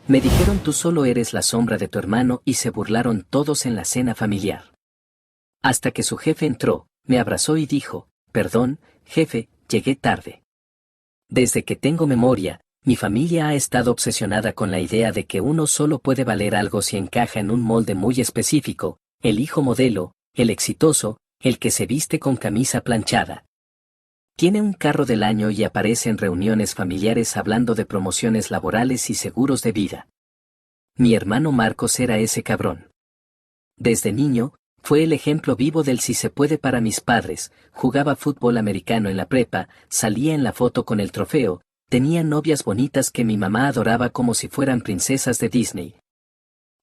Me dijeron tú solo eres la sombra de tu hermano y se burlaron todos en la cena familiar. Hasta que su jefe entró, me abrazó y dijo, perdón, jefe, llegué tarde. Desde que tengo memoria, mi familia ha estado obsesionada con la idea de que uno solo puede valer algo si encaja en un molde muy específico, el hijo modelo, el exitoso, el que se viste con camisa planchada. Tiene un carro del año y aparece en reuniones familiares hablando de promociones laborales y seguros de vida. Mi hermano Marcos era ese cabrón. Desde niño, fue el ejemplo vivo del si se puede para mis padres, jugaba fútbol americano en la prepa, salía en la foto con el trofeo, tenía novias bonitas que mi mamá adoraba como si fueran princesas de Disney.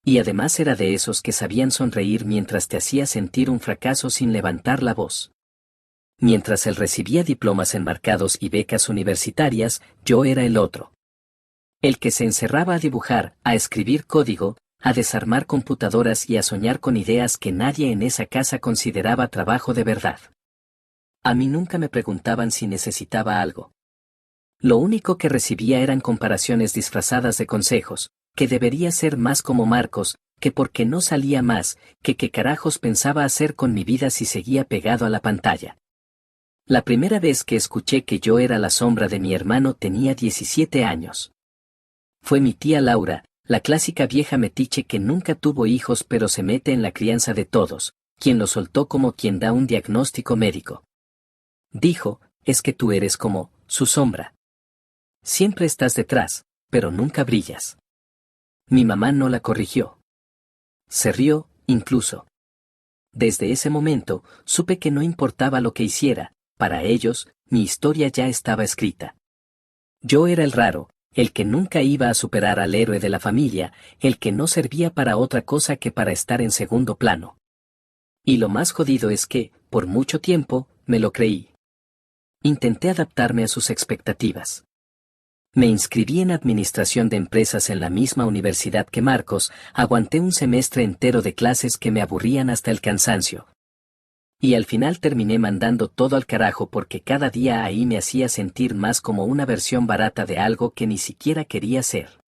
Y además era de esos que sabían sonreír mientras te hacía sentir un fracaso sin levantar la voz. Mientras él recibía diplomas enmarcados y becas universitarias, yo era el otro. El que se encerraba a dibujar, a escribir código, a desarmar computadoras y a soñar con ideas que nadie en esa casa consideraba trabajo de verdad. A mí nunca me preguntaban si necesitaba algo. Lo único que recibía eran comparaciones disfrazadas de consejos, que debería ser más como Marcos, que porque no salía más, que qué carajos pensaba hacer con mi vida si seguía pegado a la pantalla. La primera vez que escuché que yo era la sombra de mi hermano tenía 17 años. Fue mi tía Laura, la clásica vieja metiche que nunca tuvo hijos pero se mete en la crianza de todos, quien lo soltó como quien da un diagnóstico médico. Dijo, es que tú eres como, su sombra. Siempre estás detrás, pero nunca brillas. Mi mamá no la corrigió. Se rió, incluso. Desde ese momento, supe que no importaba lo que hiciera, para ellos, mi historia ya estaba escrita. Yo era el raro, el que nunca iba a superar al héroe de la familia, el que no servía para otra cosa que para estar en segundo plano. Y lo más jodido es que, por mucho tiempo, me lo creí. Intenté adaptarme a sus expectativas. Me inscribí en administración de empresas en la misma universidad que Marcos, aguanté un semestre entero de clases que me aburrían hasta el cansancio. Y al final terminé mandando todo al carajo porque cada día ahí me hacía sentir más como una versión barata de algo que ni siquiera quería ser.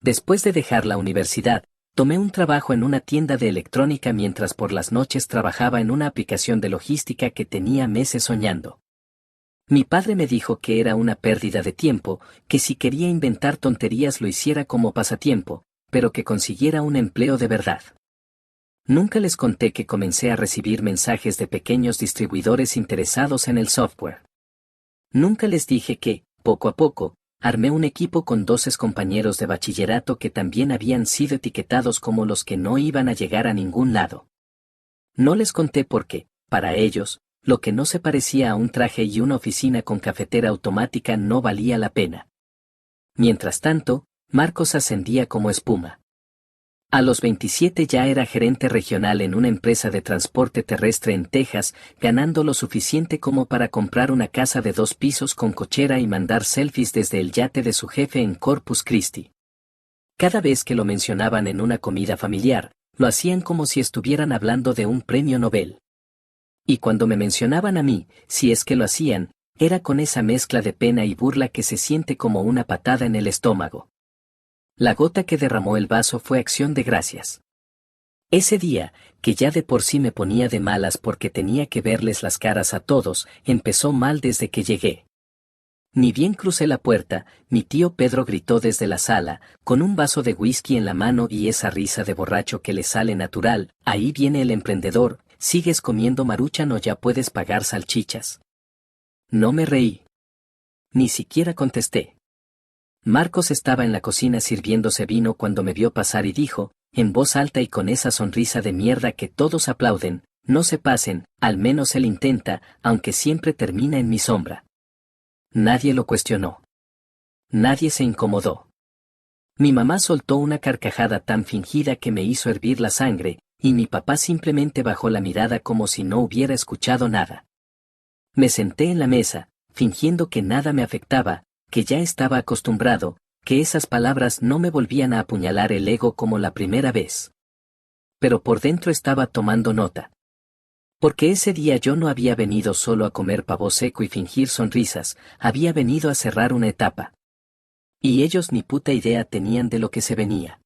Después de dejar la universidad, tomé un trabajo en una tienda de electrónica mientras por las noches trabajaba en una aplicación de logística que tenía meses soñando. Mi padre me dijo que era una pérdida de tiempo, que si quería inventar tonterías lo hiciera como pasatiempo, pero que consiguiera un empleo de verdad. Nunca les conté que comencé a recibir mensajes de pequeños distribuidores interesados en el software. Nunca les dije que, poco a poco, armé un equipo con 12 compañeros de bachillerato que también habían sido etiquetados como los que no iban a llegar a ningún lado. No les conté porque, para ellos, lo que no se parecía a un traje y una oficina con cafetera automática no valía la pena. Mientras tanto, Marcos ascendía como espuma. A los 27 ya era gerente regional en una empresa de transporte terrestre en Texas, ganando lo suficiente como para comprar una casa de 2 pisos con cochera y mandar selfies desde el yate de su jefe en Corpus Christi. Cada vez que lo mencionaban en una comida familiar, lo hacían como si estuvieran hablando de un premio Nobel. Y cuando me mencionaban a mí, si es que lo hacían, era con esa mezcla de pena y burla que se siente como una patada en el estómago. La gota que derramó el vaso fue acción de gracias. Ese día, que ya de por sí me ponía de malas porque tenía que verles las caras a todos, empezó mal desde que llegué. Ni bien crucé la puerta, mi tío Pedro gritó desde la sala, con un vaso de whisky en la mano y esa risa de borracho que le sale natural, ahí viene el emprendedor, ¿sigues comiendo Maruchan o ya puedes pagar salchichas? No me reí. Ni siquiera contesté. Marcos estaba en la cocina sirviéndose vino cuando me vio pasar y dijo, en voz alta y con esa sonrisa de mierda que todos aplauden, no se pasen, al menos él intenta, aunque siempre termina en mi sombra. Nadie lo cuestionó. Nadie se incomodó. Mi mamá soltó una carcajada tan fingida que me hizo hervir la sangre, y mi papá simplemente bajó la mirada como si no hubiera escuchado nada. Me senté en la mesa, fingiendo que nada me afectaba, que ya estaba acostumbrado, que esas palabras no me volvían a apuñalar el ego como la primera vez. Pero por dentro estaba tomando nota. Porque ese día yo no había venido solo a comer pavo seco y fingir sonrisas, había venido a cerrar una etapa. Y ellos ni puta idea tenían de lo que se venía.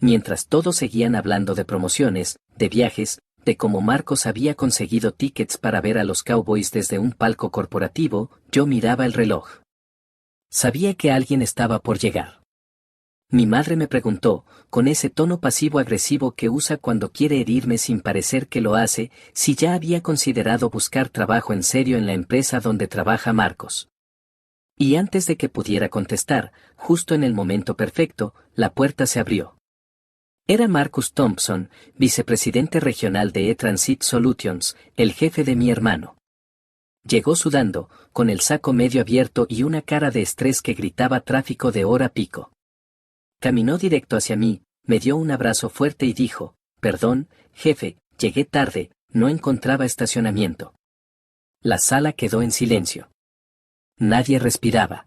Mientras todos seguían hablando de promociones, de viajes, de cómo Marcos había conseguido tickets para ver a los Cowboys desde un palco corporativo, yo miraba el reloj. Sabía que alguien estaba por llegar. Mi madre me preguntó, con ese tono pasivo-agresivo que usa cuando quiere herirme sin parecer que lo hace, si ya había considerado buscar trabajo en serio en la empresa donde trabaja Marcos. Y antes de que pudiera contestar, justo en el momento perfecto, la puerta se abrió. Era Marcus Thompson, vicepresidente regional de E-Transit Solutions, el jefe de mi hermano. Llegó sudando, con el saco medio abierto y una cara de estrés que gritaba tráfico de hora pico. Caminó directo hacia mí, me dio un abrazo fuerte y dijo, «Perdón, jefe, llegué tarde, no encontraba estacionamiento». La sala quedó en silencio. Nadie respiraba.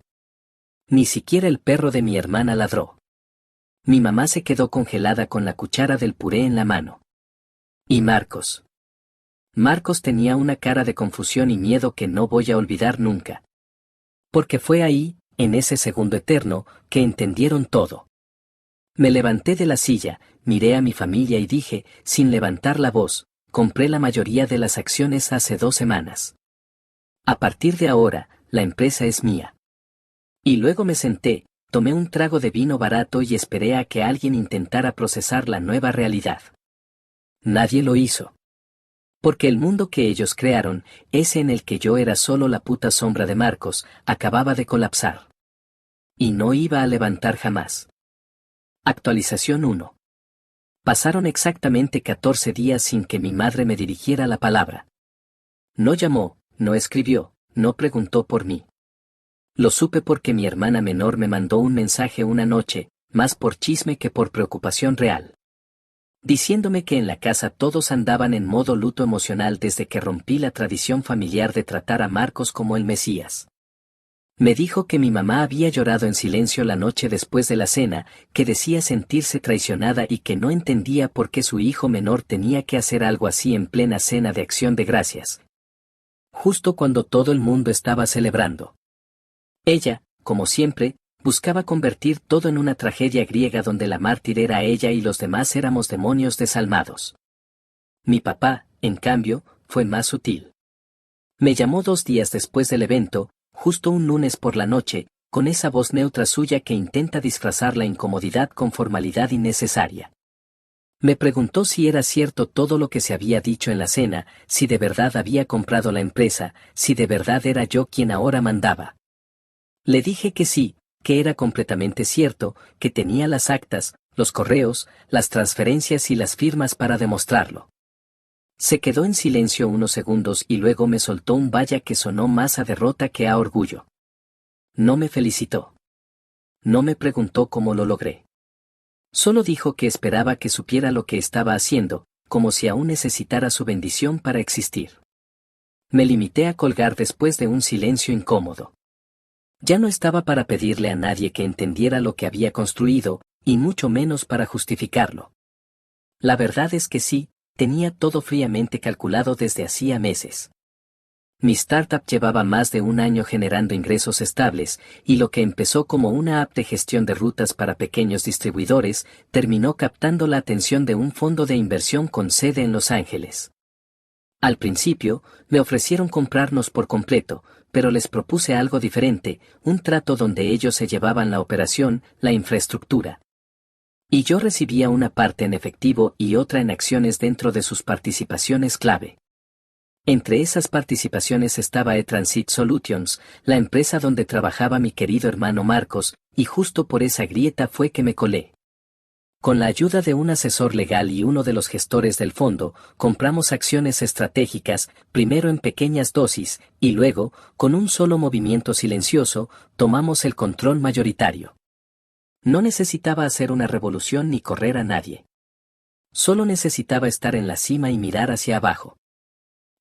Ni siquiera el perro de mi hermana ladró. Mi mamá se quedó congelada con la cuchara del puré en la mano. ¿Y Marcos? Marcos tenía una cara de confusión y miedo que no voy a olvidar nunca. Porque fue ahí, en ese segundo eterno, que entendieron todo. Me levanté de la silla, miré a mi familia y dije, sin levantar la voz, compré la mayoría de las acciones hace 2 semanas. A partir de ahora, la empresa es mía. Y luego me senté, tomé un trago de vino barato y esperé a que alguien intentara procesar la nueva realidad. Nadie lo hizo. Porque el mundo que ellos crearon, ese en el que yo era solo la puta sombra de Marcos, acababa de colapsar. Y no iba a levantar jamás. Actualización 1. Pasaron exactamente 14 días sin que mi madre me dirigiera la palabra. No llamó, no escribió, no preguntó por mí. Lo supe porque mi hermana menor me mandó un mensaje una noche, más por chisme que por preocupación real. Diciéndome que en la casa todos andaban en modo luto emocional desde que rompí la tradición familiar de tratar a Marcos como el Mesías. Me dijo que mi mamá había llorado en silencio la noche después de la cena, que decía sentirse traicionada y que no entendía por qué su hijo menor tenía que hacer algo así en plena cena de Acción de Gracias. Justo cuando todo el mundo estaba celebrando. Ella, como siempre, buscaba convertir todo en una tragedia griega donde la mártir era ella y los demás éramos demonios desalmados. Mi papá, en cambio, fue más sutil. Me llamó 2 días después del evento, justo un lunes por la noche, con esa voz neutra suya que intenta disfrazar la incomodidad con formalidad innecesaria. Me preguntó si era cierto todo lo que se había dicho en la cena, si de verdad había comprado la empresa, si de verdad era yo quien ahora mandaba. Le dije que sí, que era completamente cierto, que tenía las actas, los correos, las transferencias y las firmas para demostrarlo. Se quedó en silencio unos segundos y luego me soltó un vaya que sonó más a derrota que a orgullo. No me felicitó. No me preguntó cómo lo logré. Solo dijo que esperaba que supiera lo que estaba haciendo, como si aún necesitara su bendición para existir. Me limité a colgar después de un silencio incómodo. Ya no estaba para pedirle a nadie que entendiera lo que había construido, y mucho menos para justificarlo. La verdad es que sí, tenía todo fríamente calculado desde hacía meses. Mi startup llevaba más de 1 año generando ingresos estables, y lo que empezó como una app de gestión de rutas para pequeños distribuidores, terminó captando la atención de un fondo de inversión con sede en Los Ángeles. Al principio, me ofrecieron comprarnos por completo, pero les propuse algo diferente, un trato donde ellos se llevaban la operación, la infraestructura. Y yo recibía una parte en efectivo y otra en acciones dentro de sus participaciones clave. Entre esas participaciones estaba E-Transit Solutions, la empresa donde trabajaba mi querido hermano Marcos, y justo por esa grieta fue que me colé. Con la ayuda de un asesor legal y uno de los gestores del fondo, compramos acciones estratégicas, primero en pequeñas dosis, y luego, con un solo movimiento silencioso, tomamos el control mayoritario. No necesitaba hacer una revolución ni correr a nadie. Solo necesitaba estar en la cima y mirar hacia abajo.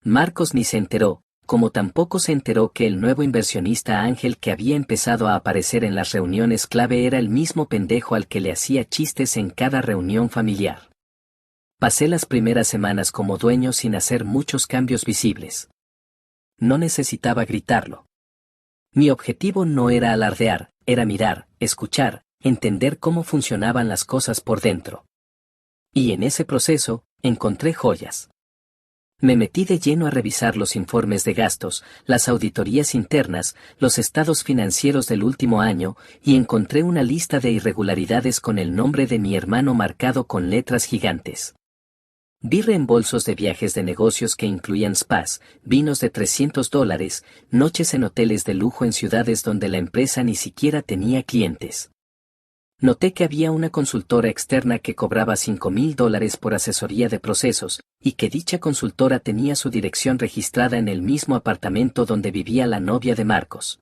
Marcos ni se enteró, como tampoco se enteró que el nuevo inversionista Ángel que había empezado a aparecer en las reuniones clave era el mismo pendejo al que le hacía chistes en cada reunión familiar. Pasé las primeras semanas como dueño sin hacer muchos cambios visibles. No necesitaba gritarlo. Mi objetivo no era alardear, era mirar, escuchar, entender cómo funcionaban las cosas por dentro. Y en ese proceso, encontré joyas. Me metí de lleno a revisar los informes de gastos, las auditorías internas, los estados financieros del último año, y encontré una lista de irregularidades con el nombre de mi hermano marcado con letras gigantes. Vi reembolsos de viajes de negocios que incluían spas, vinos de $300, noches en hoteles de lujo en ciudades donde la empresa ni siquiera tenía clientes. Noté que había una consultora externa que cobraba $5,000 por asesoría de procesos, y que dicha consultora tenía su dirección registrada en el mismo apartamento donde vivía la novia de Marcos.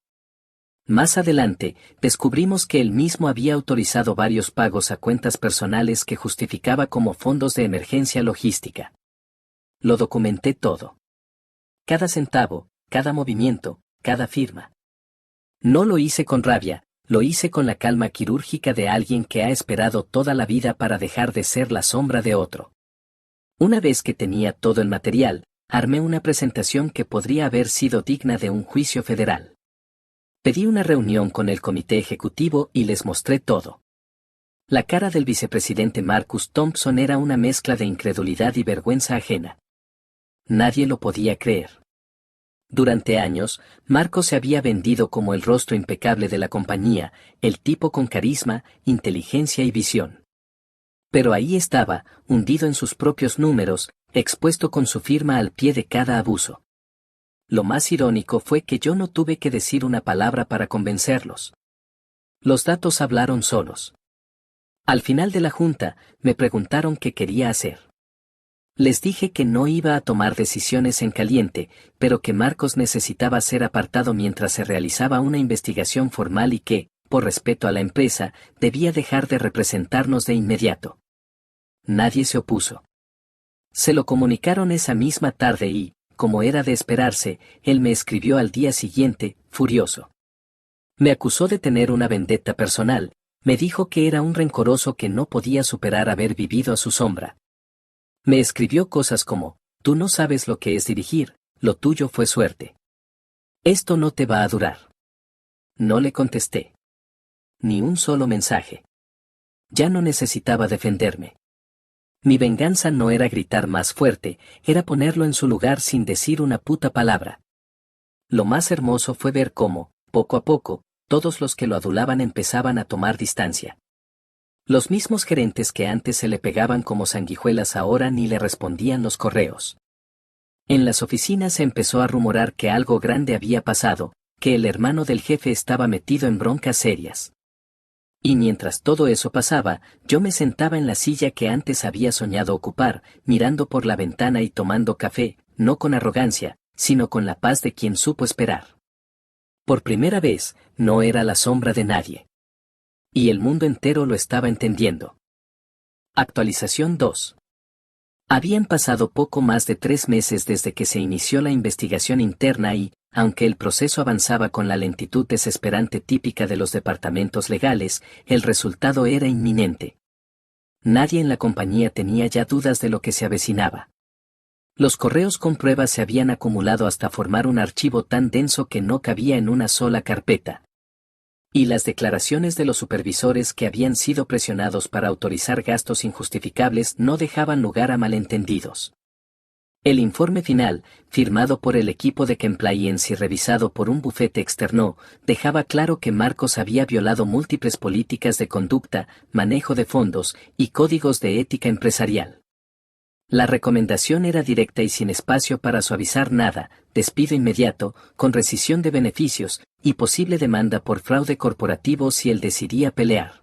Más adelante, descubrimos que él mismo había autorizado varios pagos a cuentas personales que justificaba como fondos de emergencia logística. Lo documenté todo. Cada centavo, cada movimiento, cada firma. No lo hice con rabia. Lo hice con la calma quirúrgica de alguien que ha esperado toda la vida para dejar de ser la sombra de otro. Una vez que tenía todo el material, armé una presentación que podría haber sido digna de un juicio federal. Pedí una reunión con el comité ejecutivo y les mostré todo. La cara del vicepresidente Marcus Thompson era una mezcla de incredulidad y vergüenza ajena. Nadie lo podía creer. Durante años, Marcos se había vendido como el rostro impecable de la compañía, el tipo con carisma, inteligencia y visión. Pero ahí estaba, hundido en sus propios números, expuesto con su firma al pie de cada abuso. Lo más irónico fue que yo no tuve que decir una palabra para convencerlos. Los datos hablaron solos. Al final de la junta, me preguntaron qué quería hacer. Les dije que no iba a tomar decisiones en caliente, pero que Marcos necesitaba ser apartado mientras se realizaba una investigación formal y que, por respeto a la empresa, debía dejar de representarnos de inmediato. Nadie se opuso. Se lo comunicaron esa misma tarde y, como era de esperarse, él me escribió al día siguiente, furioso. Me acusó de tener una vendetta personal, me dijo que era un rencoroso que no podía superar haber vivido a su sombra. Me escribió cosas como, tú no sabes lo que es dirigir, lo tuyo fue suerte. Esto no te va a durar. No le contesté. Ni un solo mensaje. Ya no necesitaba defenderme. Mi venganza no era gritar más fuerte, era ponerlo en su lugar sin decir una puta palabra. Lo más hermoso fue ver cómo, poco a poco, todos los que lo adulaban empezaban a tomar distancia. Los mismos gerentes que antes se le pegaban como sanguijuelas ahora ni le respondían los correos. En las oficinas se empezó a rumorar que algo grande había pasado, que el hermano del jefe estaba metido en broncas serias. Y mientras todo eso pasaba, yo me sentaba en la silla que antes había soñado ocupar, mirando por la ventana y tomando café, no con arrogancia, sino con la paz de quien supo esperar. Por primera vez, no era la sombra de nadie. Y el mundo entero lo estaba entendiendo. Actualización 2. Habían pasado poco más de 3 meses desde que se inició la investigación interna y, aunque el proceso avanzaba con la lentitud desesperante típica de los departamentos legales, el resultado era inminente. Nadie en la compañía tenía ya dudas de lo que se avecinaba. Los correos con pruebas se habían acumulado hasta formar un archivo tan denso que no cabía en una sola carpeta. Y las declaraciones de los supervisores que habían sido presionados para autorizar gastos injustificables no dejaban lugar a malentendidos. El informe final, firmado por el equipo de compliance y revisado por un bufete externo, dejaba claro que Marcos había violado múltiples políticas de conducta, manejo de fondos y códigos de ética empresarial. La recomendación era directa y sin espacio para suavizar nada: despido inmediato, con rescisión de beneficios, y posible demanda por fraude corporativo si él decidía pelear.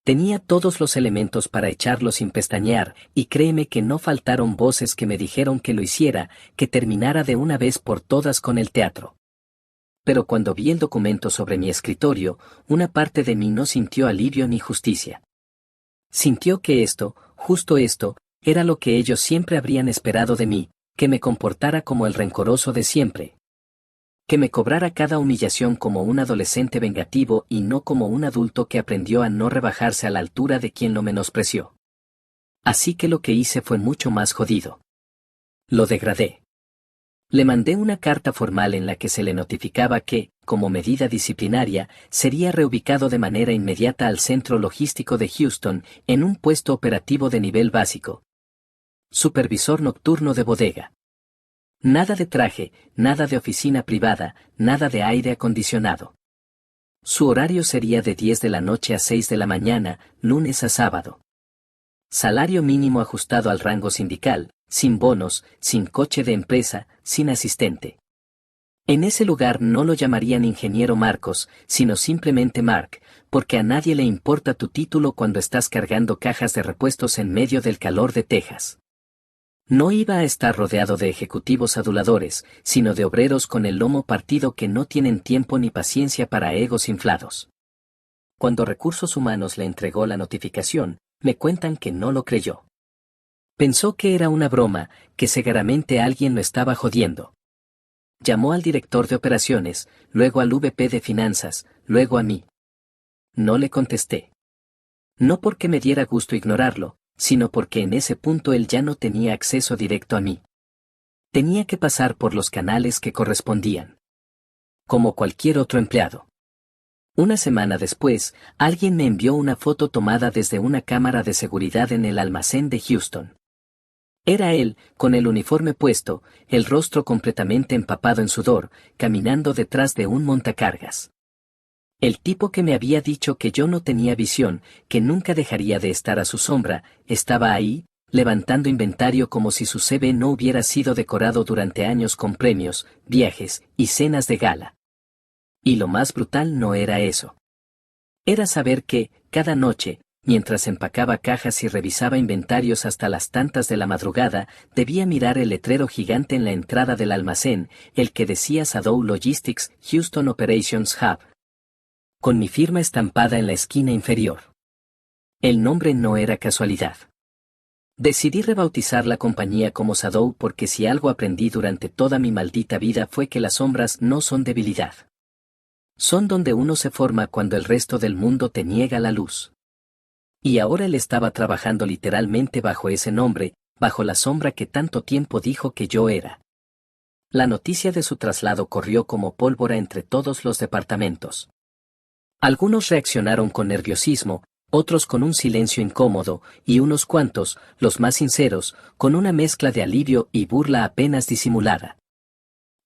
Tenía todos los elementos para echarlo sin pestañear, y créeme que no faltaron voces que me dijeron que lo hiciera, que terminara de una vez por todas con el teatro. Pero cuando vi el documento sobre mi escritorio, una parte de mí no sintió alivio ni justicia. Sintió que esto, justo esto, era lo que ellos siempre habrían esperado de mí, que me comportara como el rencoroso de siempre. Que me cobrara cada humillación como un adolescente vengativo y no como un adulto que aprendió a no rebajarse a la altura de quien lo menospreció. Así que lo que hice fue mucho más jodido. Lo degradé. Le mandé una carta formal en la que se le notificaba que, como medida disciplinaria, sería reubicado de manera inmediata al centro logístico de Houston, en un puesto operativo de nivel básico. Supervisor nocturno de bodega. Nada de traje, nada de oficina privada, nada de aire acondicionado. Su horario sería de 10 de la noche a 6 de la mañana, lunes a sábado. Salario mínimo ajustado al rango sindical, sin bonos, sin coche de empresa, sin asistente. En ese lugar no lo llamarían ingeniero Marcos, sino simplemente Mark, porque a nadie le importa tu título cuando estás cargando cajas de repuestos en medio del calor de Texas. No iba a estar rodeado de ejecutivos aduladores, sino de obreros con el lomo partido que no tienen tiempo ni paciencia para egos inflados. Cuando Recursos Humanos le entregó la notificación, me cuentan que no lo creyó. Pensó que era una broma, que seguramente alguien lo estaba jodiendo. Llamó al director de operaciones, luego al VP de finanzas, luego a mí. No le contesté. No porque me diera gusto ignorarlo, sino porque en ese punto él ya no tenía acceso directo a mí. Tenía que pasar por los canales que correspondían. Como cualquier otro empleado. Una semana después, alguien me envió una foto tomada desde una cámara de seguridad en el almacén de Houston. Era él, con el uniforme puesto, el rostro completamente empapado en sudor, caminando detrás de un montacargas. El tipo que me había dicho que yo no tenía visión, que nunca dejaría de estar a su sombra, estaba ahí, levantando inventario como si su CV no hubiera sido decorado durante años con premios, viajes y cenas de gala. Y lo más brutal no era eso. Era saber que, cada noche, mientras empacaba cajas y revisaba inventarios hasta las tantas de la madrugada, debía mirar el letrero gigante en la entrada del almacén, el que decía Shadow Logistics Houston Operations Hub, con mi firma estampada en la esquina inferior. El nombre no era casualidad. Decidí rebautizar la compañía como Shadow porque si algo aprendí durante toda mi maldita vida fue que las sombras no son debilidad. Son donde uno se forma cuando el resto del mundo te niega la luz. Y ahora él estaba trabajando literalmente bajo ese nombre, bajo la sombra que tanto tiempo dijo que yo era. La noticia de su traslado corrió como pólvora entre todos los departamentos. Algunos reaccionaron con nerviosismo, otros con un silencio incómodo, y unos cuantos, los más sinceros, con una mezcla de alivio y burla apenas disimulada.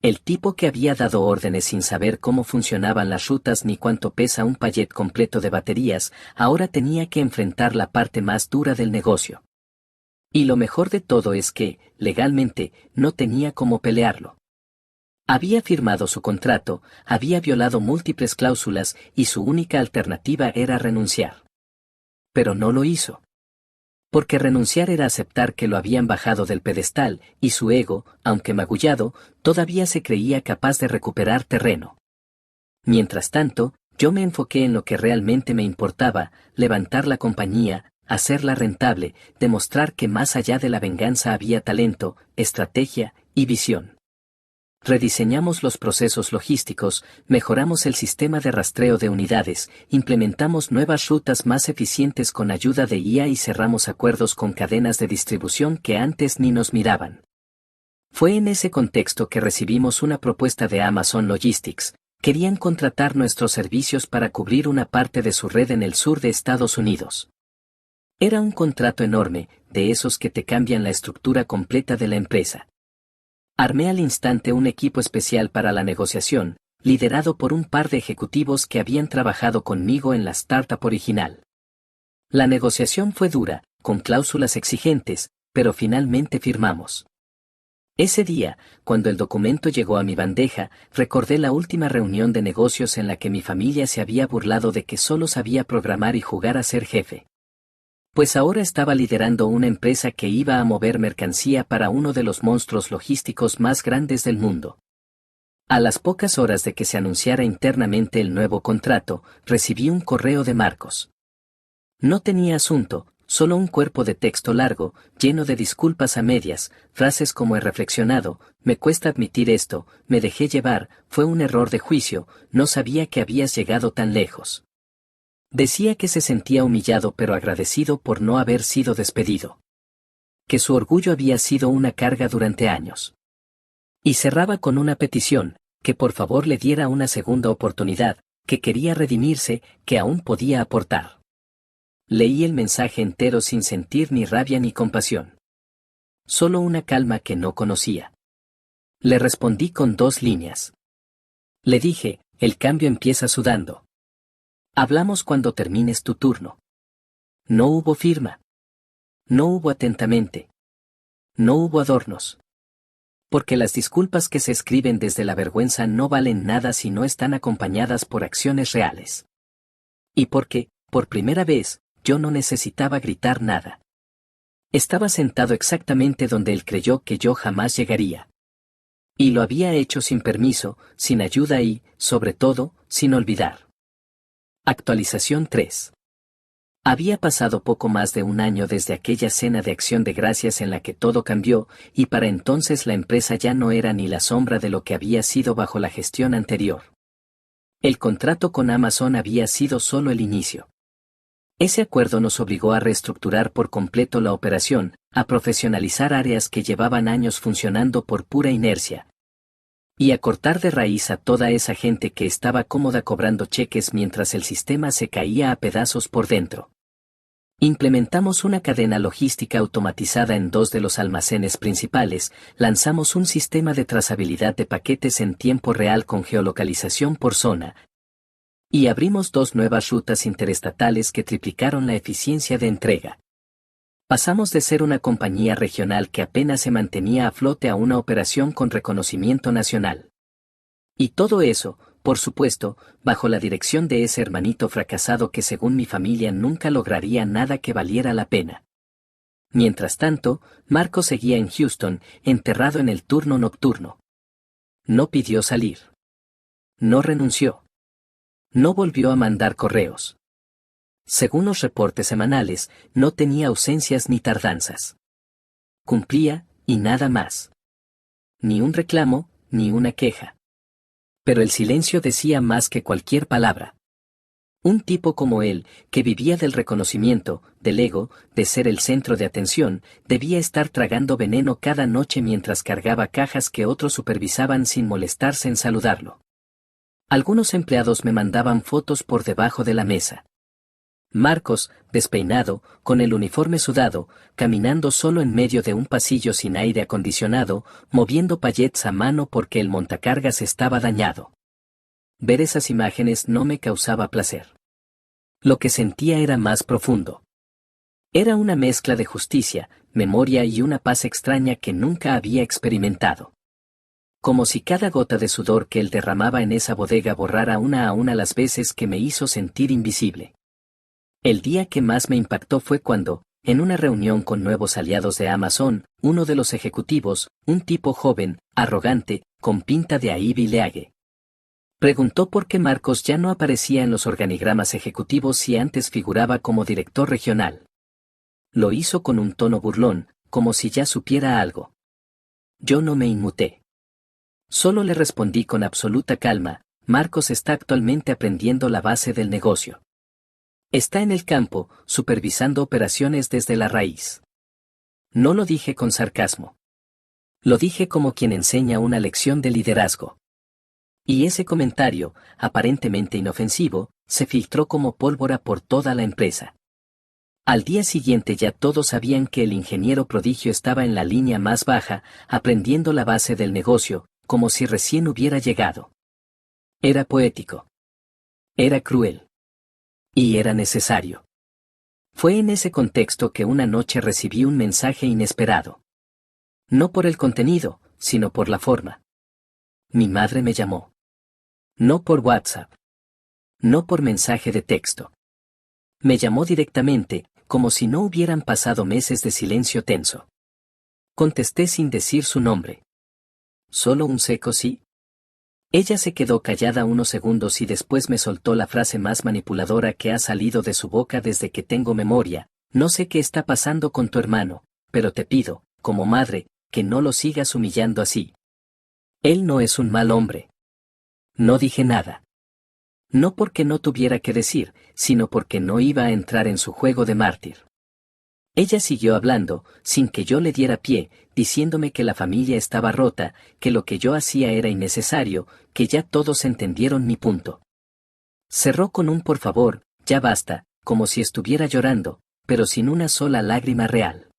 El tipo que había dado órdenes sin saber cómo funcionaban las rutas ni cuánto pesa un pallet completo de baterías, ahora tenía que enfrentar la parte más dura del negocio. Y lo mejor de todo es que, legalmente, no tenía cómo pelearlo. Había firmado su contrato, había violado múltiples cláusulas y su única alternativa era renunciar. Pero no lo hizo. Porque renunciar era aceptar que lo habían bajado del pedestal, y su ego, aunque magullado, todavía se creía capaz de recuperar terreno. Mientras tanto, yo me enfoqué en lo que realmente me importaba, levantar la compañía, hacerla rentable, demostrar que más allá de la venganza había talento, estrategia y visión. Rediseñamos los procesos logísticos, mejoramos el sistema de rastreo de unidades, implementamos nuevas rutas más eficientes con ayuda de IA y cerramos acuerdos con cadenas de distribución que antes ni nos miraban. Fue en ese contexto que recibimos una propuesta de Amazon Logistics. Querían contratar nuestros servicios para cubrir una parte de su red en el sur de Estados Unidos. Era un contrato enorme, de esos que te cambian la estructura completa de la empresa. Armé al instante un equipo especial para la negociación, liderado por un par de ejecutivos que habían trabajado conmigo en la startup original. La negociación fue dura, con cláusulas exigentes, pero finalmente firmamos. Ese día, cuando el documento llegó a mi bandeja, recordé la última reunión de negocios en la que mi familia se había burlado de que solo sabía programar y jugar a ser jefe. Pues ahora estaba liderando una empresa que iba a mover mercancía para uno de los monstruos logísticos más grandes del mundo. A las pocas horas de que se anunciara internamente el nuevo contrato, recibí un correo de Marcos. No tenía asunto, solo un cuerpo de texto largo, lleno de disculpas a medias, frases como he reflexionado, me cuesta admitir esto, me dejé llevar, fue un error de juicio, no sabía que habías llegado tan lejos. Decía que se sentía humillado pero agradecido por no haber sido despedido. Que su orgullo había sido una carga durante años. Y cerraba con una petición, que por favor le diera una segunda oportunidad, que quería redimirse, que aún podía aportar. Leí el mensaje entero sin sentir ni rabia ni compasión. Solo una calma que no conocía. Le respondí con 2 líneas. Le dije, el cambio empieza sudando. Hablamos cuando termines tu turno. No hubo firma. No hubo atentamente. No hubo adornos. Porque las disculpas que se escriben desde la vergüenza no valen nada si no están acompañadas por acciones reales. Y porque, por primera vez, yo no necesitaba gritar nada. Estaba sentado exactamente donde él creyó que yo jamás llegaría. Y lo había hecho sin permiso, sin ayuda y, sobre todo, sin olvidar. Actualización 3. Había pasado poco más de 1 año desde aquella cena de acción de gracias en la que todo cambió, y para entonces la empresa ya no era ni la sombra de lo que había sido bajo la gestión anterior. El contrato con Amazon había sido solo el inicio. Ese acuerdo nos obligó a reestructurar por completo la operación, a profesionalizar áreas que llevaban años funcionando por pura inercia. Y a cortar de raíz a toda esa gente que estaba cómoda cobrando cheques mientras el sistema se caía a pedazos por dentro. Implementamos una cadena logística automatizada en 2 de los almacenes principales, lanzamos un sistema de trazabilidad de paquetes en tiempo real con geolocalización por zona, y abrimos 2 nuevas rutas interestatales que triplicaron la eficiencia de entrega. Pasamos de ser una compañía regional que apenas se mantenía a flote a una operación con reconocimiento nacional. Y todo eso, por supuesto, bajo la dirección de ese hermanito fracasado que según mi familia nunca lograría nada que valiera la pena. Mientras tanto, Marco seguía en Houston, enterrado en el turno nocturno. No pidió salir. No renunció. No volvió a mandar correos. Según los reportes semanales, no tenía ausencias ni tardanzas. Cumplía, y nada más. Ni un reclamo, ni una queja. Pero el silencio decía más que cualquier palabra. Un tipo como él, que vivía del reconocimiento, del ego, de ser el centro de atención, debía estar tragando veneno cada noche mientras cargaba cajas que otros supervisaban sin molestarse en saludarlo. Algunos empleados me mandaban fotos por debajo de la mesa. Marcos, despeinado, con el uniforme sudado, caminando solo en medio de un pasillo sin aire acondicionado, moviendo pallets a mano porque el montacargas estaba dañado. Ver esas imágenes no me causaba placer. Lo que sentía era más profundo. Era una mezcla de justicia, memoria y una paz extraña que nunca había experimentado. Como si cada gota de sudor que él derramaba en esa bodega borrara una a una las veces que me hizo sentir invisible. El día que más me impactó fue cuando, en una reunión con nuevos aliados de Amazon, uno de los ejecutivos, un tipo joven, arrogante, con pinta de Ivy League, preguntó por qué Marcos ya no aparecía en los organigramas ejecutivos si antes figuraba como director regional. Lo hizo con un tono burlón, como si ya supiera algo. Yo no me inmuté. Solo le respondí con absoluta calma, Marcos está actualmente aprendiendo la base del negocio. Está en el campo, supervisando operaciones desde la raíz. No lo dije con sarcasmo. Lo dije como quien enseña una lección de liderazgo. Y ese comentario, aparentemente inofensivo, se filtró como pólvora por toda la empresa. Al día siguiente ya todos sabían que el ingeniero prodigio estaba en la línea más baja, aprendiendo la base del negocio, como si recién hubiera llegado. Era poético. Era cruel. Y era necesario. Fue en ese contexto que una noche recibí un mensaje inesperado. No por el contenido, sino por la forma. Mi madre me llamó. No por WhatsApp. No por mensaje de texto. Me llamó directamente, como si no hubieran pasado meses de silencio tenso. Contesté sin decir su nombre. Solo un seco sí. Ella se quedó callada unos segundos y después me soltó la frase más manipuladora que ha salido de su boca desde que tengo memoria. No sé qué está pasando con tu hermano, pero te pido, como madre, que no lo sigas humillando así. Él no es un mal hombre. No dije nada. No porque no tuviera que decir, sino porque no iba a entrar en su juego de mártir. Ella siguió hablando, sin que yo le diera pie, diciéndome que la familia estaba rota, que lo que yo hacía era innecesario, que ya todos entendieron mi punto. Cerró con un por favor, ya basta, como si estuviera llorando, pero sin una sola lágrima real.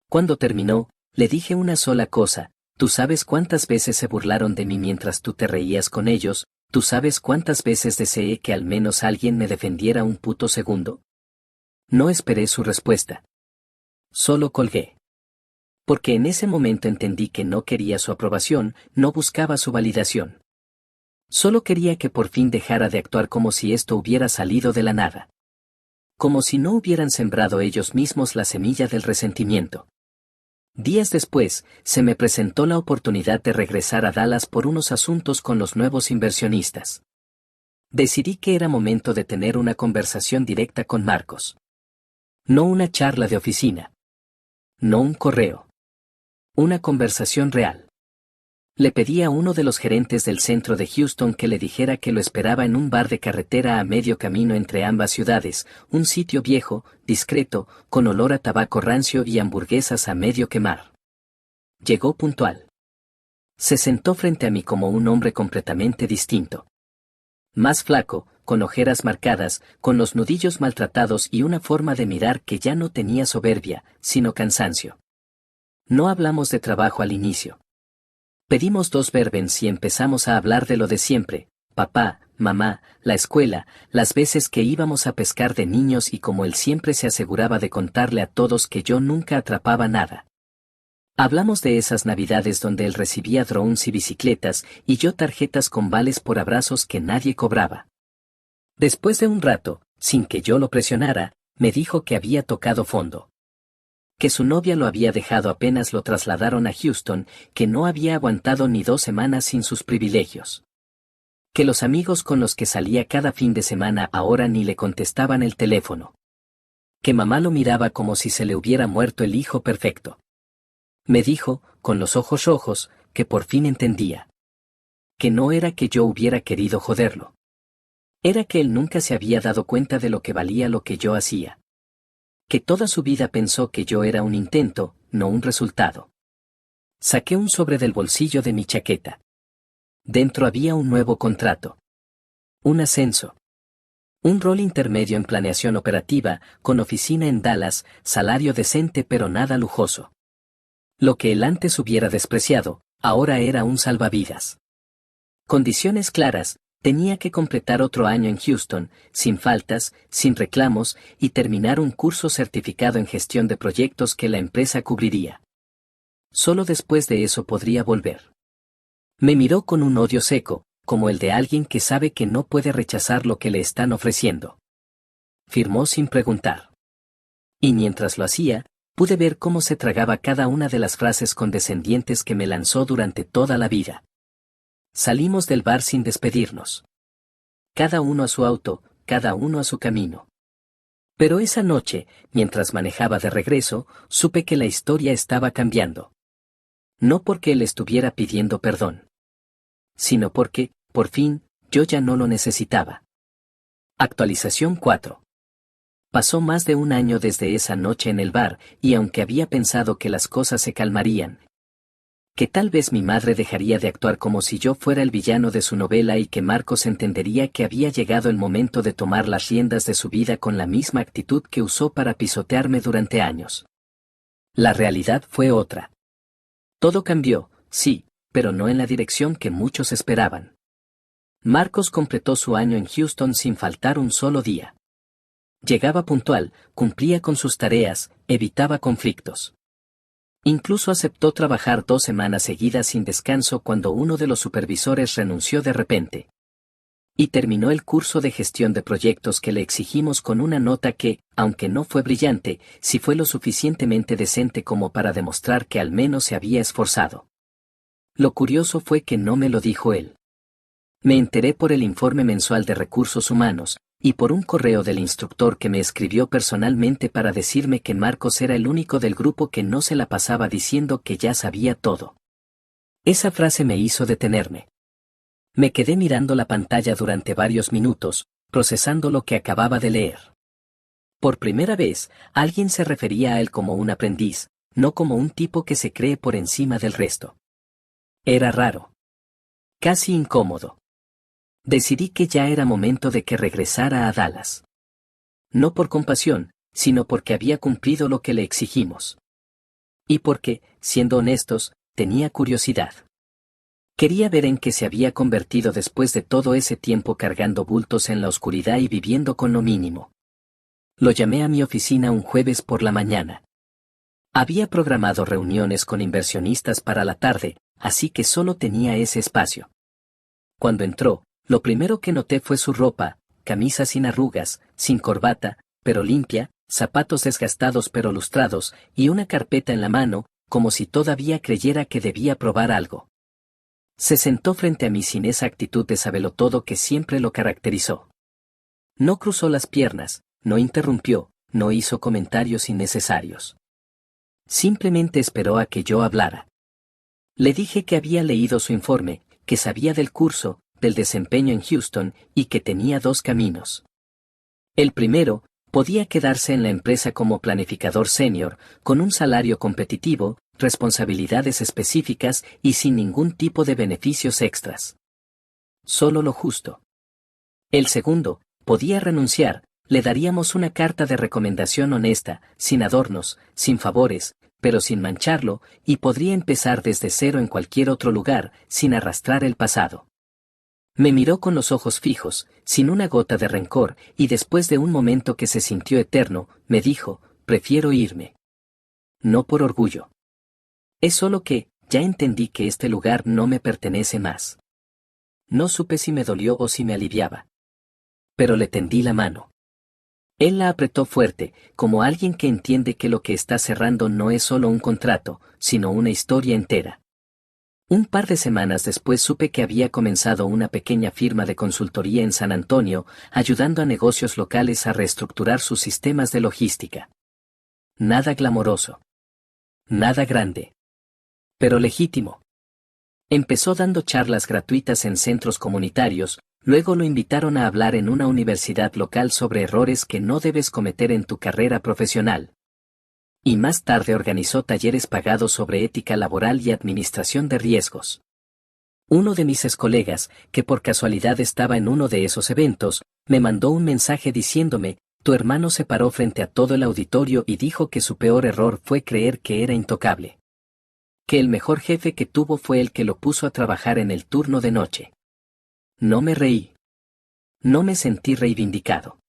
Cuando terminó, le dije una sola cosa: tú sabes cuántas veces se burlaron de mí mientras tú te reías con ellos, tú sabes cuántas veces deseé que al menos alguien me defendiera un puto segundo. No esperé su respuesta. Solo colgué. Porque en ese momento entendí que no quería su aprobación, no buscaba su validación. Solo quería que por fin dejara de actuar como si esto hubiera salido de la nada. Como si no hubieran sembrado ellos mismos la semilla del resentimiento. Días después, se me presentó la oportunidad de regresar a Dallas por unos asuntos con los nuevos inversionistas. Decidí que era momento de tener una conversación directa con Marcos. No una charla de oficina. No un correo. Una conversación real. Le pedí a uno de los gerentes del centro de Houston que le dijera que lo esperaba en un bar de carretera a medio camino entre ambas ciudades, un sitio viejo, discreto, con olor a tabaco rancio y hamburguesas a medio quemar. Llegó puntual. Se sentó frente a mí como un hombre completamente distinto. Más flaco, con ojeras marcadas, con los nudillos maltratados y una forma de mirar que ya no tenía soberbia, sino cansancio. No hablamos de trabajo al inicio. Pedimos 2 bourbons y empezamos a hablar de lo de siempre: papá, mamá, la escuela, las veces que íbamos a pescar de niños y como él siempre se aseguraba de contarle a todos que yo nunca atrapaba nada. Hablamos de esas navidades donde él recibía drones y bicicletas y yo tarjetas con vales por abrazos que nadie cobraba. Después de un rato, sin que yo lo presionara, me dijo que había tocado fondo. Que su novia lo había dejado apenas lo trasladaron a Houston, que no había aguantado ni 2 semanas sin sus privilegios. Que los amigos con los que salía cada fin de semana ahora ni le contestaban el teléfono. Que mamá lo miraba como si se le hubiera muerto el hijo perfecto. Me dijo, con los ojos rojos, que por fin entendía. Que no era que yo hubiera querido joderlo. Era que él nunca se había dado cuenta de lo que valía lo que yo hacía. Que toda su vida pensó que yo era un intento, no un resultado. Saqué un sobre del bolsillo de mi chaqueta. Dentro había un nuevo contrato. Un ascenso. Un rol intermedio en planeación operativa, con oficina en Dallas, salario decente pero nada lujoso. Lo que él antes hubiera despreciado, ahora era un salvavidas. Condiciones claras: tenía que completar otro año en Houston, sin faltas, sin reclamos, y terminar un curso certificado en gestión de proyectos que la empresa cubriría. Solo después de eso podría volver. Me miró con un odio seco, como el de alguien que sabe que no puede rechazar lo que le están ofreciendo. Firmó sin preguntar. Y mientras lo hacía, pude ver cómo se tragaba cada una de las frases condescendientes que me lanzó durante toda la vida. Salimos del bar sin despedirnos. Cada uno a su auto, cada uno a su camino. Pero esa noche, mientras manejaba de regreso, supe que la historia estaba cambiando. No porque él estuviera pidiendo perdón, sino porque, por fin, yo ya no lo necesitaba. Actualización 4. Pasó más de un año desde esa noche en el bar, y aunque había pensado que las cosas se calmarían, que tal vez mi madre dejaría de actuar como si yo fuera el villano de su novela y que Marcos entendería que había llegado el momento de tomar las riendas de su vida con la misma actitud que usó para pisotearme durante años. La realidad fue otra. Todo cambió, sí, pero no en la dirección que muchos esperaban. Marcos completó su año en Houston sin faltar un solo día. Llegaba puntual, cumplía con sus tareas, evitaba conflictos. Incluso aceptó trabajar 2 semanas seguidas sin descanso cuando uno de los supervisores renunció de repente. Y terminó el curso de gestión de proyectos que le exigimos con una nota que, aunque no fue brillante, sí fue lo suficientemente decente como para demostrar que al menos se había esforzado. Lo curioso fue que no me lo dijo él. Me enteré por el informe mensual de recursos humanos, y por un correo del instructor que me escribió personalmente para decirme que Marcos era el único del grupo que no se la pasaba diciendo que ya sabía todo. Esa frase me hizo detenerme. Me quedé mirando la pantalla durante varios minutos, procesando lo que acababa de leer. Por primera vez, alguien se refería a él como un aprendiz, no como un tipo que se cree por encima del resto. Era raro. Casi incómodo. Decidí que ya era momento de que regresara a Dallas. No por compasión, sino porque había cumplido lo que le exigimos. Y porque, siendo honestos, tenía curiosidad. Quería ver en qué se había convertido después de todo ese tiempo cargando bultos en la oscuridad y viviendo con lo mínimo. Lo llamé a mi oficina un jueves por la mañana. Había programado reuniones con inversionistas para la tarde, así que solo tenía ese espacio. Cuando entró, lo primero que noté fue su ropa, camisa sin arrugas, sin corbata, pero limpia, zapatos desgastados pero lustrados, y una carpeta en la mano, como si todavía creyera que debía probar algo. Se sentó frente a mí sin esa actitud de sabelotodo que siempre lo caracterizó. No cruzó las piernas, no interrumpió, no hizo comentarios innecesarios. Simplemente esperó a que yo hablara. Le dije que había leído su informe, que sabía del curso, del desempeño en Houston, y que tenía dos caminos. El primero, podía quedarse en la empresa como planificador senior, con un salario competitivo, responsabilidades específicas y sin ningún tipo de beneficios extras. Solo lo justo. El segundo, podía renunciar, le daríamos una carta de recomendación honesta, sin adornos, sin favores, pero sin mancharlo, y podría empezar desde cero en cualquier otro lugar, sin arrastrar el pasado. Me miró con los ojos fijos, sin una gota de rencor, y después de un momento que se sintió eterno, me dijo, prefiero irme. No por orgullo. Es solo que, ya entendí que este lugar no me pertenece más. No supe si me dolió o si me aliviaba. Pero le tendí la mano. Él la apretó fuerte, como alguien que entiende que lo que está cerrando no es solo un contrato, sino una historia entera. Un par de semanas después supe que había comenzado una pequeña firma de consultoría en San Antonio, ayudando a negocios locales a reestructurar sus sistemas de logística. Nada glamoroso. Nada grande. Pero legítimo. Empezó dando charlas gratuitas en centros comunitarios, luego lo invitaron a hablar en una universidad local sobre errores que no debes cometer en tu carrera profesional. Y más tarde organizó talleres pagados sobre ética laboral y administración de riesgos. Uno de mis excolegas, que por casualidad estaba en uno de esos eventos, me mandó un mensaje diciéndome, tu hermano se paró frente a todo el auditorio y dijo que su peor error fue creer que era intocable. Que el mejor jefe que tuvo fue el que lo puso a trabajar en el turno de noche. No me reí. No me sentí reivindicado.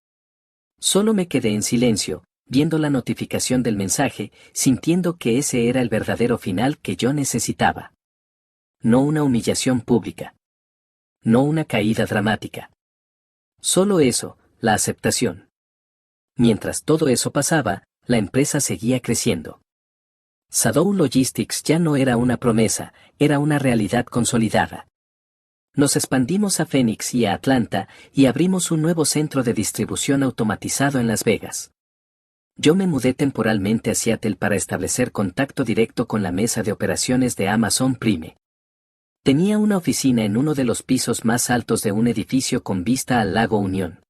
Solo me quedé en silencio, viendo la notificación del mensaje, sintiendo que ese era el verdadero final que yo necesitaba. No una humillación pública. No una caída dramática. Solo eso, la aceptación. Mientras todo eso pasaba, la empresa seguía creciendo. Shadow Logistics ya no era una promesa, era una realidad consolidada. Nos expandimos a Phoenix y a Atlanta, y abrimos un nuevo centro de distribución automatizado en Las Vegas. Yo me mudé temporalmente a Seattle para establecer contacto directo con la mesa de operaciones de Amazon Prime. Tenía una oficina en uno de los pisos más altos de un edificio con vista al lago Unión.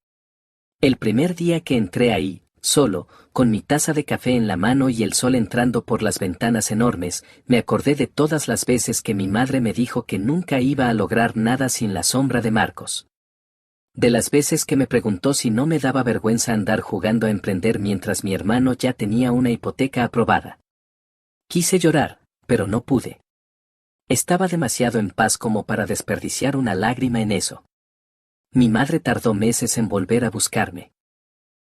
El primer día que entré ahí, solo, con mi taza de café en la mano y el sol entrando por las ventanas enormes, me acordé de todas las veces que mi madre me dijo que nunca iba a lograr nada sin la sombra de Marcos. De las veces que me preguntó si no me daba vergüenza andar jugando a emprender mientras mi hermano ya tenía una hipoteca aprobada. Quise llorar, pero no pude. Estaba demasiado en paz como para desperdiciar una lágrima en eso. Mi madre tardó meses en volver a buscarme.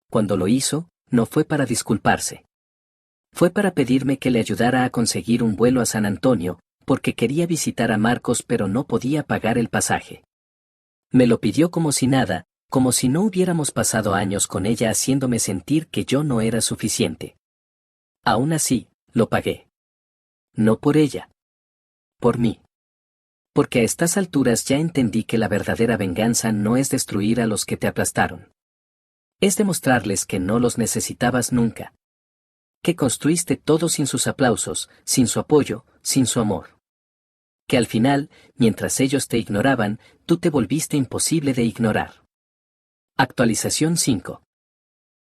Cuando lo hizo, no fue para disculparse. Fue para pedirme que le ayudara a conseguir un vuelo a San Antonio, porque quería visitar a Marcos pero no podía pagar el pasaje. Me lo pidió como si nada, como si no hubiéramos pasado años con ella haciéndome sentir que yo no era suficiente. Aún así, lo pagué. No por ella. Por mí. Porque a estas alturas ya entendí que la verdadera venganza no es destruir a los que te aplastaron. Es demostrarles que no los necesitabas nunca. Que construiste todo sin sus aplausos, sin su apoyo, sin su amor. Que al final, mientras ellos te ignoraban, tú te volviste imposible de ignorar. Actualización 5.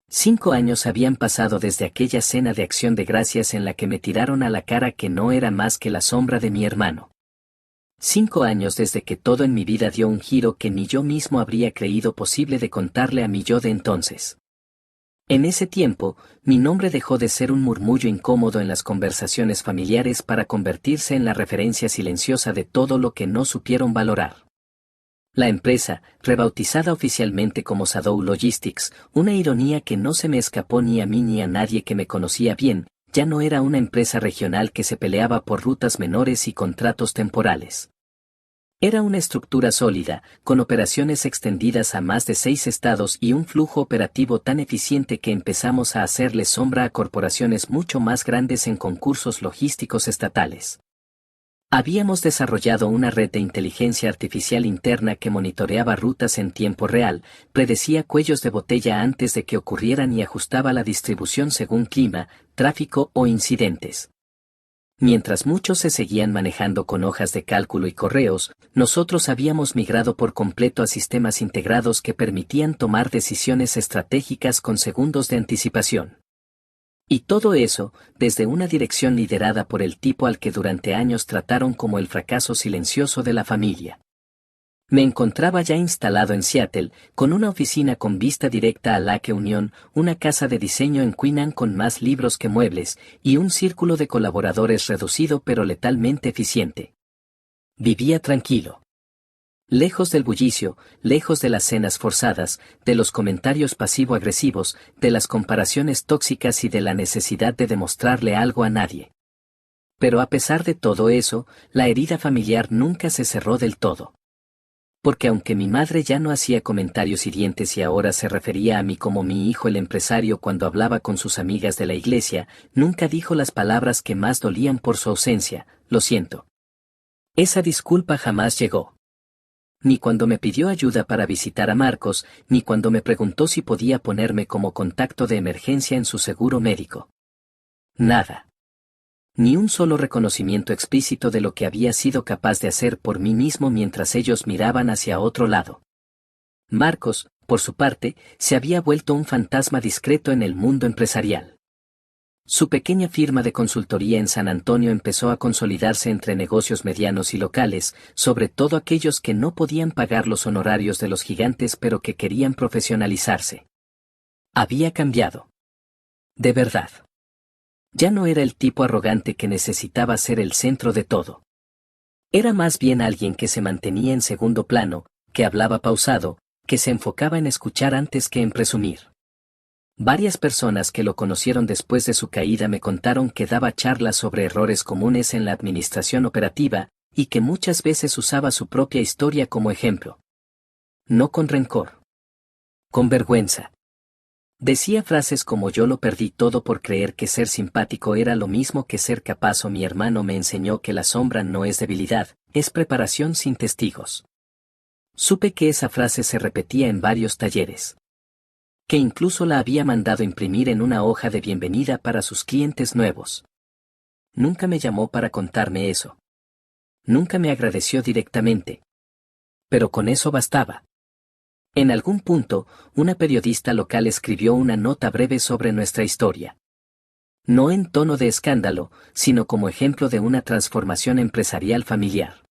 5 años habían pasado desde aquella cena de acción de gracias en la que me tiraron a la cara que no era más que la sombra de mi hermano. 5 años desde que todo en mi vida dio un giro que ni yo mismo habría creído posible de contarle a mi yo de entonces. En ese tiempo, mi nombre dejó de ser un murmullo incómodo en las conversaciones familiares para convertirse en la referencia silenciosa de todo lo que no supieron valorar. La empresa, rebautizada oficialmente como Shadow Logistics, una ironía que no se me escapó ni a mí ni a nadie que me conocía bien, ya no era una empresa regional que se peleaba por rutas menores y contratos temporales. Era una estructura sólida, con operaciones extendidas a más de 6 estados y un flujo operativo tan eficiente que empezamos a hacerle sombra a corporaciones mucho más grandes en concursos logísticos estatales. Habíamos desarrollado una red de inteligencia artificial interna que monitoreaba rutas en tiempo real, predecía cuellos de botella antes de que ocurrieran y ajustaba la distribución según clima, tráfico o incidentes. Mientras muchos se seguían manejando con hojas de cálculo y correos, nosotros habíamos migrado por completo a sistemas integrados que permitían tomar decisiones estratégicas con segundos de anticipación. Y todo eso, desde una dirección liderada por el tipo al que durante años trataron como el fracaso silencioso de la familia. Me encontraba ya instalado en Seattle, con una oficina con vista directa a Lake Union, una casa de diseño en Queen con más libros que muebles, y un círculo de colaboradores reducido pero letalmente eficiente. Vivía tranquilo. Lejos del bullicio, lejos de las cenas forzadas, de los comentarios pasivo-agresivos, de las comparaciones tóxicas y de la necesidad de demostrarle algo a nadie. Pero a pesar de todo eso, la herida familiar nunca se cerró del todo. Porque aunque mi madre ya no hacía comentarios hirientes y ahora se refería a mí como mi hijo el empresario cuando hablaba con sus amigas de la iglesia, nunca dijo las palabras que más dolían por su ausencia: lo siento. Esa disculpa jamás llegó. Ni cuando me pidió ayuda para visitar a Marcos, ni cuando me preguntó si podía ponerme como contacto de emergencia en su seguro médico. Nada. Ni un solo reconocimiento explícito de lo que había sido capaz de hacer por mí mismo mientras ellos miraban hacia otro lado. Marcos, por su parte, se había vuelto un fantasma discreto en el mundo empresarial. Su pequeña firma de consultoría en San Antonio empezó a consolidarse entre negocios medianos y locales, sobre todo aquellos que no podían pagar los honorarios de los gigantes pero que querían profesionalizarse. Había cambiado. De verdad. Ya no era el tipo arrogante que necesitaba ser el centro de todo. Era más bien alguien que se mantenía en segundo plano, que hablaba pausado, que se enfocaba en escuchar antes que en presumir. Varias personas que lo conocieron después de su caída me contaron que daba charlas sobre errores comunes en la administración operativa, y que muchas veces usaba su propia historia como ejemplo. No con rencor. Con vergüenza. Decía frases como: yo lo perdí todo por creer que ser simpático era lo mismo que ser capaz, o mi hermano me enseñó que la sombra no es debilidad, es preparación sin testigos. Supe que esa frase se repetía en varios talleres. Que incluso la había mandado imprimir en una hoja de bienvenida para sus clientes nuevos. Nunca me llamó para contarme eso. Nunca me agradeció directamente. Pero con eso bastaba. En algún punto, una periodista local escribió una nota breve sobre nuestra historia. No en tono de escándalo, sino como ejemplo de una transformación empresarial familiar.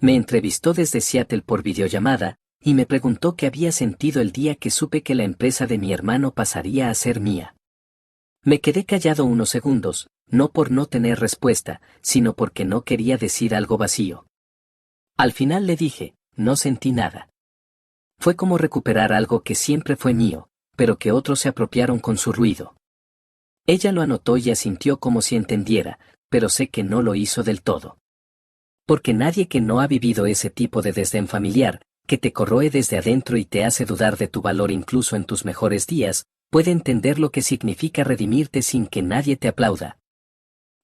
Me entrevistó desde Seattle por videollamada, y me preguntó qué había sentido el día que supe que la empresa de mi hermano pasaría a ser mía. Me quedé callado unos segundos, no por no tener respuesta, sino porque no quería decir algo vacío. Al final le dije: no sentí nada. Fue como recuperar algo que siempre fue mío, pero que otros se apropiaron con su ruido. Ella lo anotó y asintió como si entendiera, pero sé que no lo hizo del todo. Porque nadie que no ha vivido ese tipo de desdén familiar, que te corroe desde adentro y te hace dudar de tu valor incluso en tus mejores días, puede entender lo que significa redimirte sin que nadie te aplauda.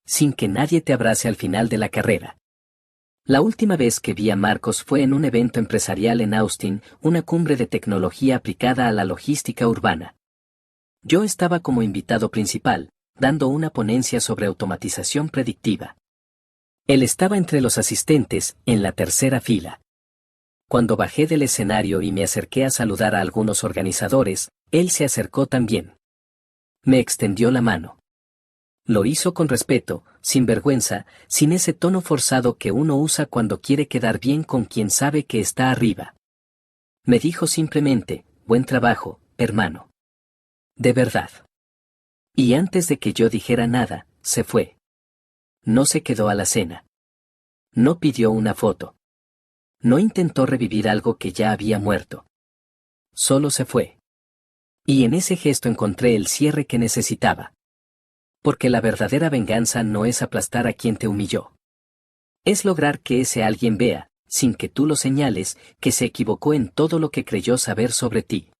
Sin que nadie te abrace al final de la carrera. La última vez que vi a Marcos fue en un evento empresarial en Austin, una cumbre de tecnología aplicada a la logística urbana. Yo estaba como invitado principal, dando una ponencia sobre automatización predictiva. Él estaba entre los asistentes, en la tercera fila. Cuando bajé del escenario y me acerqué a saludar a algunos organizadores, Él se acercó también. Me extendió la mano. Lo hizo con respeto, sin vergüenza, sin ese tono forzado que uno usa cuando quiere quedar bien con quien sabe que está arriba. Me dijo simplemente, buen trabajo, hermano. De verdad. Y antes de que yo dijera nada, se fue. No se quedó a la cena. No pidió una foto. No intentó revivir algo que ya había muerto. Solo se fue. Y en ese gesto encontré el cierre que necesitaba. Porque la verdadera venganza no es aplastar a quien te humilló. Es lograr que ese alguien vea, sin que tú lo señales, que se equivocó en todo lo que creyó saber sobre ti.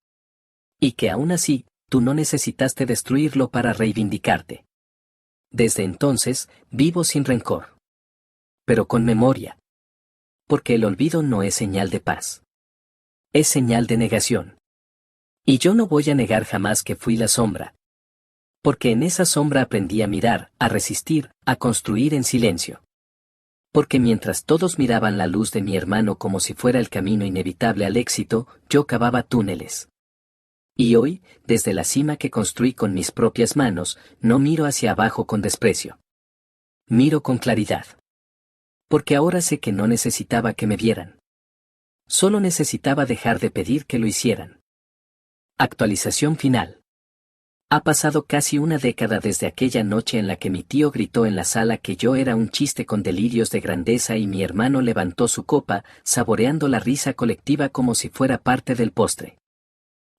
Y que aún así, tú no necesitaste destruirlo para reivindicarte. Desde entonces, vivo sin rencor. Pero con memoria. Porque el olvido no es señal de paz. Es señal de negación. Y yo no voy a negar jamás que fui la sombra. Porque en esa sombra aprendí a mirar, a resistir, a construir en silencio. Porque mientras todos miraban la luz de mi hermano como si fuera el camino inevitable al éxito, yo cavaba túneles. Y hoy, desde la cima que construí con mis propias manos, no miro hacia abajo con desprecio. Miro con claridad. Porque ahora sé que no necesitaba que me vieran. Solo necesitaba dejar de pedir que lo hicieran. Actualización final. Ha pasado casi una década desde aquella noche en la que mi tío gritó en la sala que yo era un chiste con delirios de grandeza y mi hermano levantó su copa, saboreando la risa colectiva como si fuera parte del postre.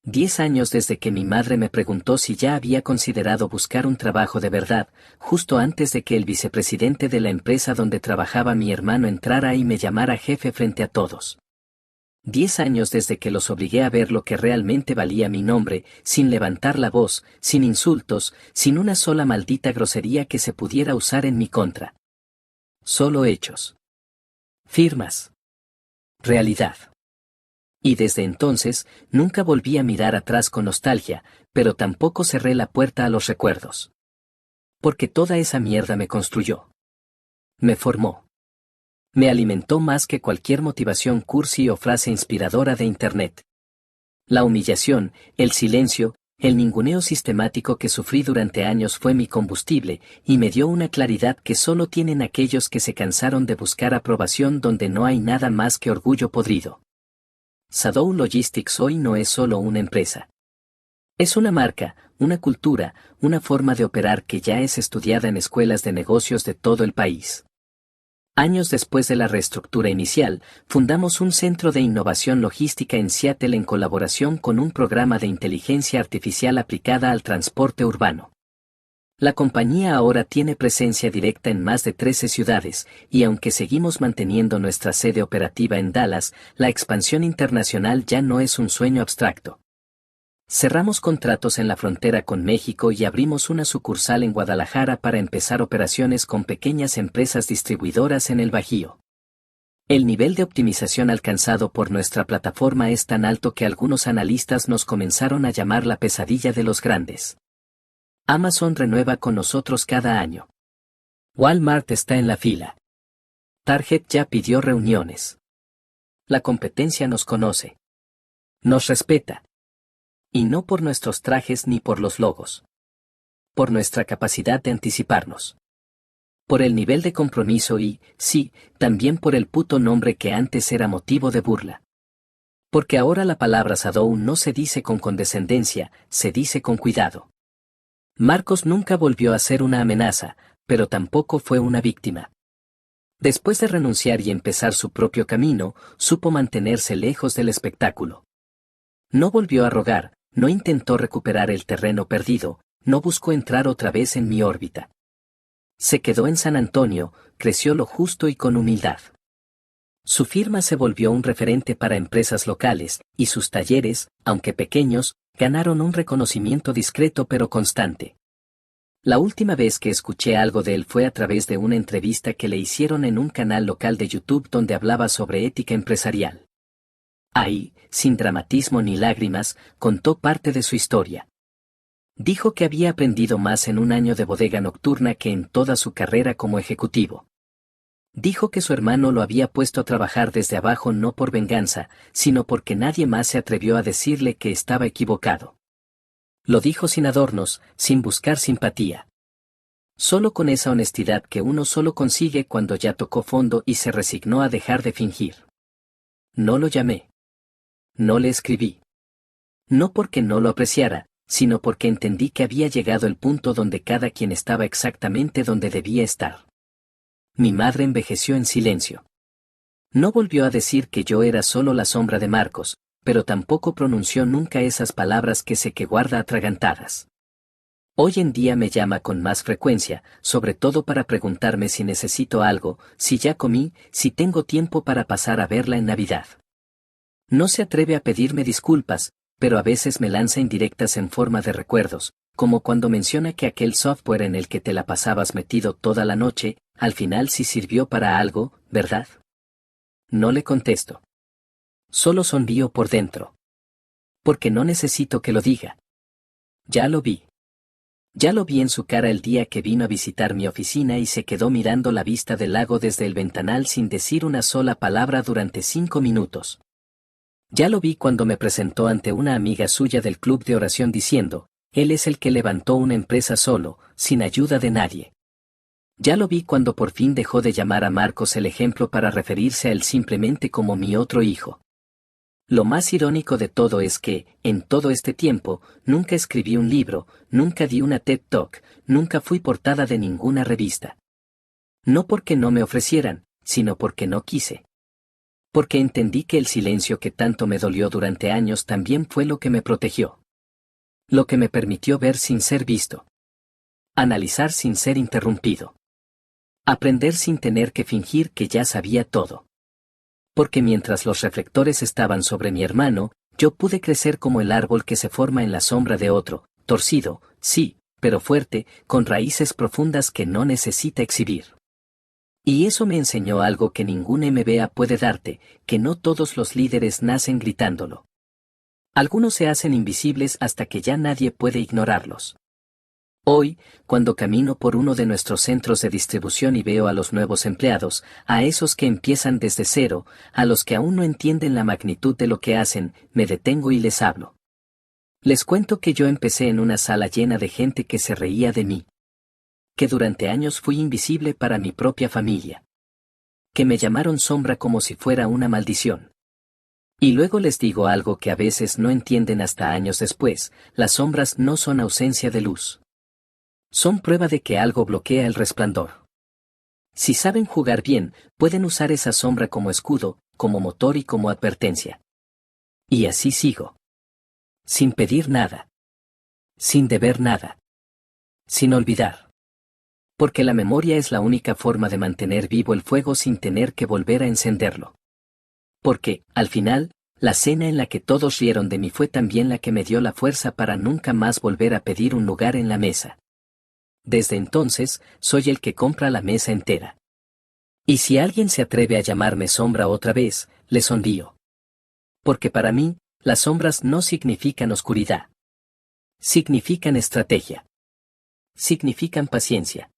10 años desde que mi madre me preguntó si ya había considerado buscar un trabajo de verdad, justo antes de que el vicepresidente de la empresa donde trabajaba mi hermano entrara y me llamara jefe frente a todos. 10 años desde que los obligué a ver lo que realmente valía mi nombre, sin levantar la voz, sin insultos, sin una sola maldita grosería que se pudiera usar en mi contra. Solo hechos. Firmas. Realidad. Y desde entonces, nunca volví a mirar atrás con nostalgia, pero tampoco cerré la puerta a los recuerdos. Porque toda esa mierda me construyó. Me formó. Me alimentó más que cualquier motivación cursi o frase inspiradora de Internet. La humillación, el silencio, el ninguneo sistemático que sufrí durante años fue mi combustible, y me dio una claridad que solo tienen aquellos que se cansaron de buscar aprobación donde no hay nada más que orgullo podrido. Shadow Logistics hoy no es solo una empresa. Es una marca, una cultura, una forma de operar que ya es estudiada en escuelas de negocios de todo el país. Años después de la reestructura inicial, fundamos un centro de innovación logística en Seattle en colaboración con un programa de inteligencia artificial aplicada al transporte urbano. La compañía ahora tiene presencia directa en más de 13 ciudades, y aunque seguimos manteniendo nuestra sede operativa en Dallas, la expansión internacional ya no es un sueño abstracto. Cerramos contratos en la frontera con México y abrimos una sucursal en Guadalajara para empezar operaciones con pequeñas empresas distribuidoras en el Bajío. El nivel de optimización alcanzado por nuestra plataforma es tan alto que algunos analistas nos comenzaron a llamar la pesadilla de los grandes. Amazon renueva con nosotros cada año. Walmart está en la fila. Target ya pidió reuniones. La competencia nos conoce. Nos respeta. Y no por nuestros trajes ni por los logos. Por nuestra capacidad de anticiparnos. Por el nivel de compromiso y, sí, también por el puto nombre que antes era motivo de burla. Porque ahora la palabra Shadow no se dice con condescendencia, se dice con cuidado. Marcos nunca volvió a ser una amenaza, pero tampoco fue una víctima. Después de renunciar y empezar su propio camino, supo mantenerse lejos del espectáculo. No volvió a rogar, no intentó recuperar el terreno perdido, no buscó entrar otra vez en mi órbita. Se quedó en San Antonio, creció lo justo y con humildad. Su firma se volvió un referente para empresas locales, y sus talleres, aunque pequeños, ganaron un reconocimiento discreto pero constante. La última vez que escuché algo de él fue a través de una entrevista que le hicieron en un canal local de YouTube donde hablaba sobre ética empresarial. Ahí, sin dramatismo ni lágrimas, contó parte de su historia. Dijo que había aprendido más en un año de bodega nocturna que en toda su carrera como ejecutivo. Dijo que su hermano lo había puesto a trabajar desde abajo no por venganza, sino porque nadie más se atrevió a decirle que estaba equivocado. Lo dijo sin adornos, sin buscar simpatía. Solo con esa honestidad que uno solo consigue cuando ya tocó fondo y se resignó a dejar de fingir. No lo llamé. No le escribí. No porque no lo apreciara, sino porque entendí que había llegado el punto donde cada quien estaba exactamente donde debía estar. Mi madre envejeció en silencio. No volvió a decir que yo era solo la sombra de Marcos, pero tampoco pronunció nunca esas palabras que sé que guarda atragantadas. Hoy en día me llama con más frecuencia, sobre todo para preguntarme si necesito algo, si ya comí, si tengo tiempo para pasar a verla en Navidad. No se atreve a pedirme disculpas, pero a veces me lanza indirectas en forma de recuerdos, como cuando menciona que aquel software en el que te la pasabas metido toda la noche, al final sí sirvió para algo, ¿verdad? No le contesto. Solo sonrío por dentro. Porque no necesito que lo diga. Ya lo vi. Ya lo vi en su cara el día que vino a visitar mi oficina y se quedó mirando la vista del lago desde el ventanal sin decir una sola palabra durante 5 minutos. Ya lo vi cuando me presentó ante una amiga suya del club de oración diciendo, él es el que levantó una empresa solo, sin ayuda de nadie. Ya lo vi cuando por fin dejó de llamar a Marcos el ejemplo para referirse a él simplemente como mi otro hijo. Lo más irónico de todo es que, en todo este tiempo, nunca escribí un libro, nunca di una TED Talk, nunca fui portada de ninguna revista. No porque no me ofrecieran, sino porque no quise. Porque entendí que el silencio que tanto me dolió durante años también fue lo que me protegió. Lo que me permitió ver sin ser visto. Analizar sin ser interrumpido. Aprender sin tener que fingir que ya sabía todo. Porque mientras los reflectores estaban sobre mi hermano, yo pude crecer como el árbol que se forma en la sombra de otro, torcido, sí, pero fuerte, con raíces profundas que no necesita exhibir. Y eso me enseñó algo que ningún MBA puede darte, que no todos los líderes nacen gritándolo. Algunos se hacen invisibles hasta que ya nadie puede ignorarlos. Hoy, cuando camino por uno de nuestros centros de distribución y veo a los nuevos empleados, a esos que empiezan desde cero, a los que aún no entienden la magnitud de lo que hacen, me detengo y les hablo. Les cuento que yo empecé en una sala llena de gente que se reía de mí. Que durante años fui invisible para mi propia familia. Que me llamaron sombra como si fuera una maldición. Y luego les digo algo que a veces no entienden hasta años después, las sombras no son ausencia de luz. Son prueba de que algo bloquea el resplandor. Si saben jugar bien, pueden usar esa sombra como escudo, como motor y como advertencia. Y así sigo. Sin pedir nada. Sin deber nada. Sin olvidar. Porque la memoria es la única forma de mantener vivo el fuego sin tener que volver a encenderlo. Porque, al final, la cena en la que todos rieron de mí fue también la que me dio la fuerza para nunca más volver a pedir un lugar en la mesa. Desde entonces, soy el que compra la mesa entera. Y si alguien se atreve a llamarme sombra otra vez, le sonrío. Porque para mí, las sombras no significan oscuridad. Significan estrategia. Significan paciencia.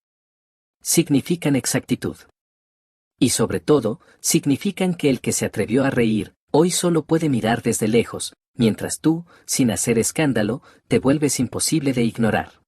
Significan exactitud. Y sobre todo, significan que el que se atrevió a reír, hoy solo puede mirar desde lejos, mientras tú, sin hacer escándalo, te vuelves imposible de ignorar.